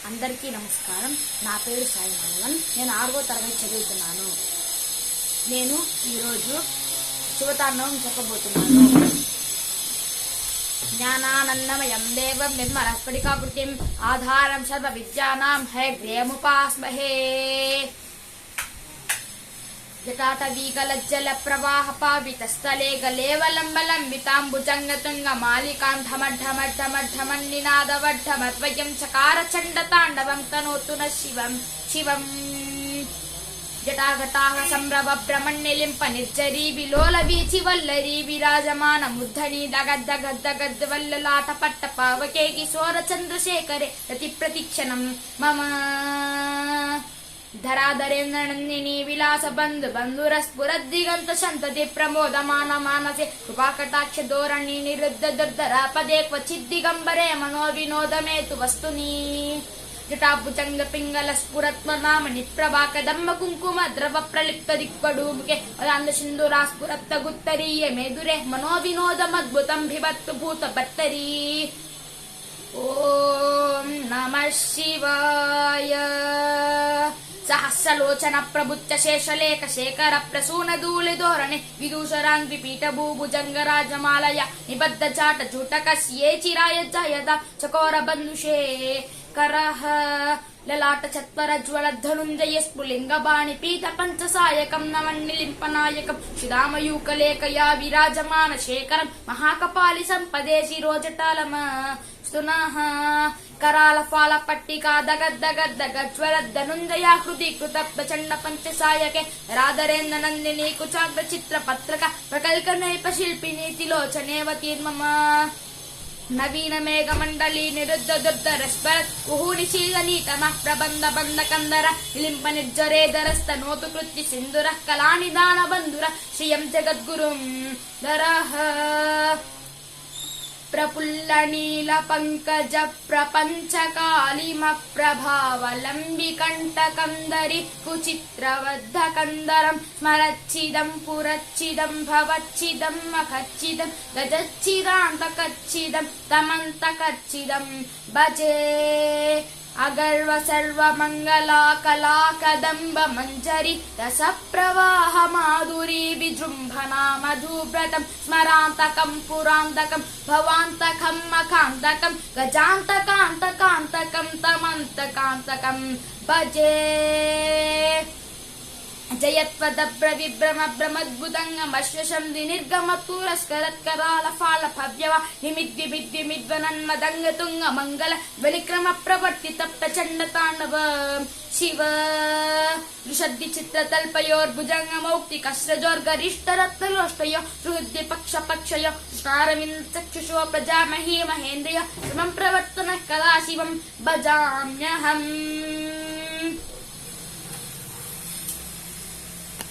అందరికీ నమస్కారం. నా పేరు సాయి మాధవన్. నేను 6వ తరగతి చదువుతున్నాను. నేను ఈరోజు శివతాండవం చెప్పబోతున్నాను. జ్ఞానానందమయం దేవం నిర్మలస్ఫటికాకృతిం ఆధారం సర్వ విద్యానాం హయగ్రీయముపాస్మహే. జటాటవీగలజ్జల ప్రవాహ పావితస్థలే గలేవలంబలంబితాంబుజంగతుంగ మాలికాం ఢమఢమఢమఢమన్నినాదవఢమద్వయం చకార చండ తాండవం తనోతు న శివం శివం. జటాఘటాహ సంభ్రమ బ్రహ్మణ్యలింప నిర్జరీ విలోల వీచి వల్లరీ విరాజమాన ముద్ధని దగద్దగద్దగద్ద వల్లలాట పట్ట పావకే కిశోర చంద్రశేఖరే ప్రతి ప్రతిక్షణం మమ. ధరాధరేంద్రనందిని విలాస బంధు బంధురస్ఫురద్దిగంత సంతతి ప్రమోదమాన మానసే కృపాకటాక్ష ధోరణి నిరుద్ధ దుర్ధర పదే క్వచిద్దిగంబరే మనో వినోదమేతు వస్తుని. జటాభుజంగ పింగళ స్ఫురత్మనామని ప్రభా కదమ్మ కుంకుమ ద్రవ ప్రలిప్త దిక్పడు ముఖే వదాంధ సింధురా స్ఫురత్త గుత్తరీయ మేదురే మనో వినోదమద్భుతం బిభత్తు భూత భత్తరీ. ఓం నమః శివాయ. సహస్రలోచన ప్రభుత్వ శేషలేఖ శేఖర ప్రసూన ధూళి ధోరణి విదూషరాంగ్వి పీఠ భూభుజంగరాజమాలయ నిబద్ధ చాట జూటక స్యే చిరాయ జయద చకోర బంధుషే కరః లలాట చత్వర జ్వల ధనుంజయ స్ఫులింగ బాణి పీఠ పంచసాయకం నవన్నిలింపనాయకం సుధామయూకలేకయా విరాజమాన శేఖరం మహాకపాలి సంపదే శిరోజటాలమ స్తునః. కరాల ఫాల పట్టికా దగద్దగద్దగజ్వల ధనుంజయాకృతి కృత ప్రచండ పంచసాయకే రాధరేంద్ర నందిని కుచాగ్ర చిత్ర పత్రక ప్రకల్క నైప శిల్పిని తిలోచనేవతీర్మమ. నవీన మేఘమండలి నిరుద్ధ దుర్ధర స్మరత్ కుహూని శీలనీతమ ప్రబంధ బంధ కందర నిలింప నిర్జరేధరస్త నోతు కృత్తి సింధుర కళానిదాన బంధుర శ్రియం జగద్గురుం దరః. ప్రఫుల్ల నీల పంకజ ప్రపంచ కాళిమ ప్రభావలంబి కంటకందరి కుచిత్రవద్ధ కందరం స్మరచ్చిదం పురచ్చిదం భవచ్చిదం మఖచ్చిదం గజచ్చిదాంతకచ్చిదం తమంతకచ్చిదం భజే. అగర్వ సర్వ మంగళా కళా కదంబ మంజరి రస ప్రవాహ మాధురీ విజృంభణా మధువ్రతం స్మరాంతకం పురాంతకం భవాంతకం మఖాంతకం గజాంతకాంతకాంతకం తమంతకాంతకం భజే. జయత్వదభ్ర విభ్రమ భ్రమద్భుతంగమశ్వశం నిర్గమ పురస్కరత్కరాల ఫాల భవ్యవ నిమిద్విమిద్విమిద్వనన్మదంగ తుంగ మంగళ బలిక్రమ ప్రవర్తిత ప్రచండ తాండవ శివ. ఋషద్ది చిత్రతల్పయోర్భుజంగ మౌక్తి కస్రజోర్గరిష్టరత్నలోష్టయో సుహృద్ది పక్ష పక్షయో కృష్ణారవింద చక్షుషో ప్రజామహీ మహేంద్రియ సమం ప్రవర్తన కళా శివం భజామ్యహం.